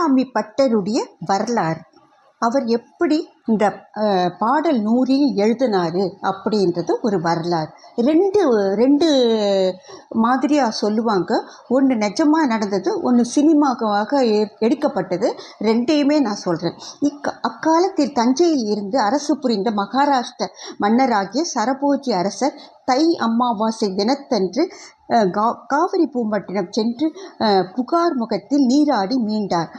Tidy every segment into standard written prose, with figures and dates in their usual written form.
அபிராமி பட்டருடைய வரலாறு. அவர் எப்படி இந்த பாடல் நூறில் எழுதினார் அப்படின்றது ஒரு வரலாறு. ரெண்டு மாதிரியாக சொல்லுவாங்க. ஒன்று நிஜமாக நடந்தது, ஒன்று சினிமாவாக எடுக்கப்பட்டது. ரெண்டையுமே நான் சொல்கிறேன். அக்காலத்தில் தஞ்சையில் இருந்து அரசு புரிந்த மகாராஷ்டிர மன்னராகிய சரபோஜி அரசர் தை அமாவாசை தினத்தன்று காவிரி பூம்பட்டினம் சென்று புகார் முகத்தில் நீராடி மீண்டார்.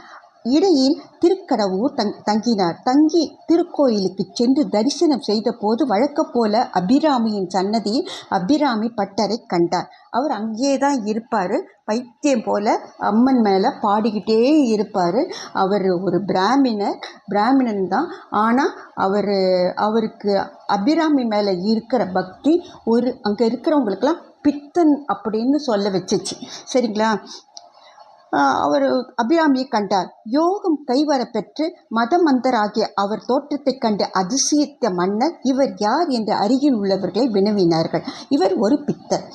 இடையில் திருக்கடவூர் தங்கினார். தங்கி திருக்கோயிலுக்கு சென்று தரிசனம் செய்த போது வழக்கப்போல அபிராமியின் சன்னதியில் அபிராமி பட்டரை கண்டார். அவர் அங்கே தான் இருப்பார். பைத்தியம் போல அம்மன் மேலே பாடிக்கிட்டே இருப்பார். அவர் ஒரு பிராமணன் தான். ஆனால் அவருக்கு அபிராமி மேலே இருக்கிற பக்தி அங்கே இருக்கிறவங்களுக்கெல்லாம் பித்தன் அப்படின்னு சொல்ல வச்சிச்சு. சரிங்களா? அவர் அபிராமியை கண்டார். யோகம் கைவர பெற்று மதமந்தராகிய அவர் தோற்றத்தை கண்டு அதிசயித்த மன்னர் இவர் யார் என்று அருகில் உள்ளவர்களை வினவினார்கள். இவர் ஒரு பித்தர்.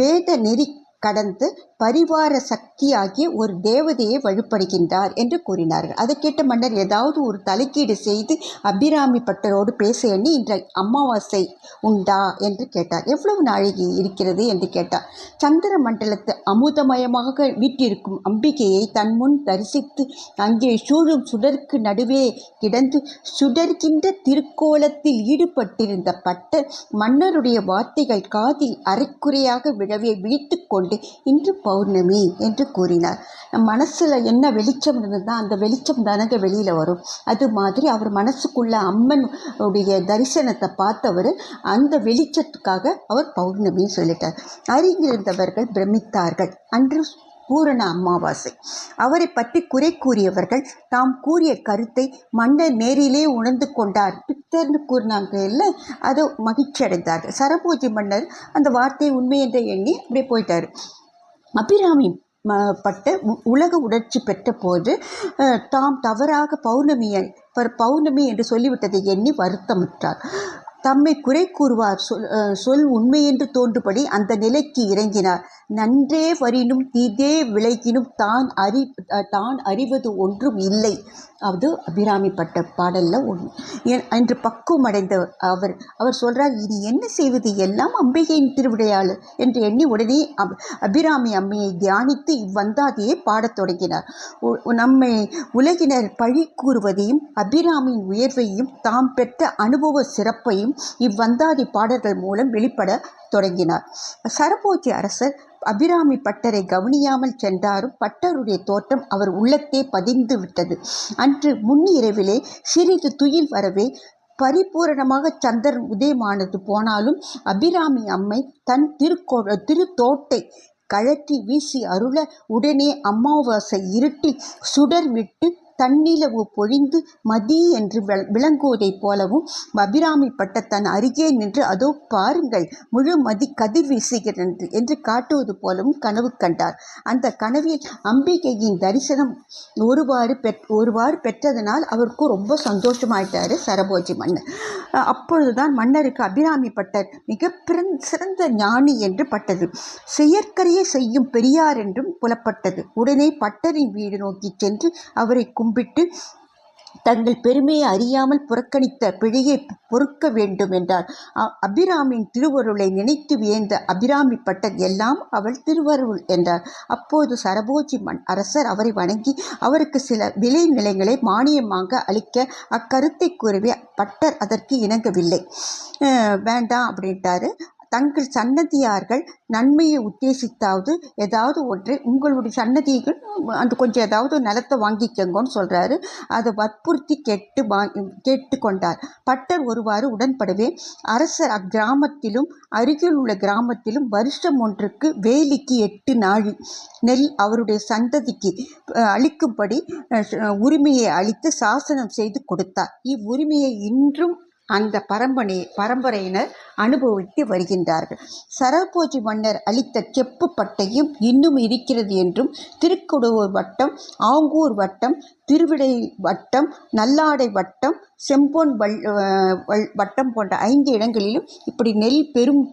வேத நெறி கடந்து பரிவார சக்தியாகிய ஒரு தேவதையை வழிபடுகின்றார் என்று கூறினார்கள். அதை கேட்ட மன்னர் ஏதாவது ஒரு தலைக்கீடு செய்து அபிராமி பட்டரோடு பேச எண்ணி இன்ற அமாவாசை உண்டா என்று கேட்டார். எவ்வளவு நாழிகை இருக்கிறது என்று கேட்டார். சந்திர மண்டலத்து அமுதமயமாக வீட்டிருக்கும் அம்பிகையை தன் முன் தரிசித்து அங்கே சூழும் சுடருக்கு நடுவே கிடந்து சுடர்கின்ற திருக்கோலத்தில் ஈடுபட்டிருந்த பட்டர் மன்னருடைய வார்த்தைகள் காதில் அரைக்குறையாக விழவே விழித்து கொண்டு இன்று பௌர்ணமி என்று கூறினார். நம் மனசுல என்ன வெளிச்சம் இருந்ததுதான் அந்த வெளிச்சம் தானங்க வெளியில வரும். அது மாதிரி அவர் மனசுக்குள்ள அம்மன் உடைய தரிசனத்தை பார்த்தவர் அந்த வெளிச்சத்துக்காக அவர் பௌர்ணமின்னு சொல்லிட்டார். அருகிலிருந்தவர்கள் பிரமித்தார்கள். அன்று பூரண அமாவாசை. அவரை பற்றி குறை கூறியவர்கள் தாம் கூறிய கருத்தை மன்னர் நேரிலே உணர்ந்து கொண்டார். பித்தர்னு கூறினாங்க இல்லை, அதை மகிழ்ச்சி அடைந்தார்கள். சரபோஜி மன்னர் அந்த வார்த்தையை உண்மை என்று எண்ணி அப்படியே போயிட்டார். அபிராமி பட்ட உலக உணர்ச்சி பெற்ற போது தாம் தவறாக பௌர்ணமி என்று சொல்லிவிட்டதை எண்ணி வருத்தமுற்றார். தம்மை குறை கூறுவார் சொல் உண்மையென்று தோன்றுபடி அந்த நிலைக்கு இறங்கினார். நன்றே வரினும் தீதே விளைகினும் தான் அறிவது ஒன்றும் இல்லை. அது அபிராமி பட்ட பாடல்ல ஒன்று என்று பக்குவம் அடைந்த அவர் சொல்றார், இனி என்ன செய்வது, எல்லாம் அம்பிகையின் திருவிடையாள் என்று எண்ணி உடனே அபிராமி அம்மையை தியானித்து இவ்வந்தாதியை பாடத் தொடங்கினார். நம்மை உலகினர் பழி கூறுவதையும் அபிராமியின் உயர்வையும் தாம் பெற்ற அனுபவ சிறப்பையும் இவ்வந்தாதி பாடல்கள் மூலம் வெளிப்பட தொடங்கினார். சரபோஜி அரசர் அபிராமி பட்டரை கவனியாமல் சென்றாரும் பட்டருடைய தோற்றம் அவர் உள்ளத்தே பதிந்து விட்டது. அன்று முன்னிரவிலே சிறிது துயில் வரவே பரிபூரணமாக சந்திரன் உதயமானது போனாலும் அபிராமி அம்மை தன் திருத்தோட்டை கழற்றி வீசி அருள உடனே அமாவாசை இருட்டில் சுடர் விட்டு தன்னிலவு பொழிந்து மதி என்று விளங்குவதைப் போலவும் அபிராமி பட்ட தன் அருகே நின்று அதோ பாருங்கள் முழு மதி கதிர் வீசுகிறது என்று காட்டுவது போலவும் கனவு கண்டார். அந்த கனவில் அம்பிகையின் தரிசனம் ஒருவாறு பெற்றதனால் அவருக்கு ரொம்ப சந்தோஷமாயிட்டாரு சரபோஜி மன்னர். அப்பொழுதுதான் மன்னருக்கு அபிராமி பட்டர் மிக சிறந்த ஞானி என்று பட்டது. செயற்கரிய செய்யும் பெரியார் என்றும் புலப்பட்டது. உடனே பட்டரின் வீடு நோக்கி சென்று அவரை கும்பிட்டு தங்கள் பெருமையை அறியாமல் புறக்கணித்த பிழையை பொறுக்க வேண்டும் என்றார். அபிராமியின் திருவருளை நினைத்து வியந்த அபிராமி பட்டர் எல்லாம் அவள் திருவருள் என்றார். அப்போது சரபோஜி அரசர் அவரை வணங்கி அவருக்கு சில விளை நிலைகளை மானியமாக அளிக்க அக்கருத்தை கூறவே பட்டர் அதற்கு இணங்கவில்லை. வேண்டாம் அப்படின்ட்டாரு. தங்கள் சன்னதியார்கள் நன்மையை உத்தேசித்தாவது ஏதாவது ஒன்றை உங்களுடைய சன்னதிகள் அந்த கொஞ்சம் ஏதாவது நிலத்தை வாங்கிக்கங்கன்னு சொல்கிறாரு. அதை வற்புறுத்தி கேட்டுக்கொண்டார். பட்டர் ஒருவாறு உடன்படவே அரசர் அக்கிராமத்திலும் அருகில் உள்ள கிராமத்திலும் வருஷம் ஒன்றுக்கு வேலிக்கு 8 நாழி நெல் அவருடைய சந்ததிக்கு அளிக்கும்படி உரிமையை அளித்து சாசனம் செய்து கொடுத்தார். இவ்வுரிமையை இன்றும் அந்த பரம்பரையினர் அனுபவித்து வருகின்றார்கள். சரபோஜி மன்னர் அளித்த செப்பு பட்டையும் இன்னும் இருக்கிறது என்றும் திருக்கொடுவூர் வட்டம், ஆங்கூர் வட்டம், திருவிடை வட்டம், நல்லாடை வட்டம், செம்பொன் வட்டம் போன்ற 5 இடங்களிலும் இப்படி நெல் பெரும்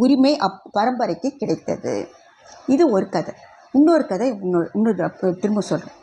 உரிமை பரம்பரைக்கு கிடைத்தது. இது ஒரு கதை. இன்னொரு கதை திரும்ப சொல்கிறேன்.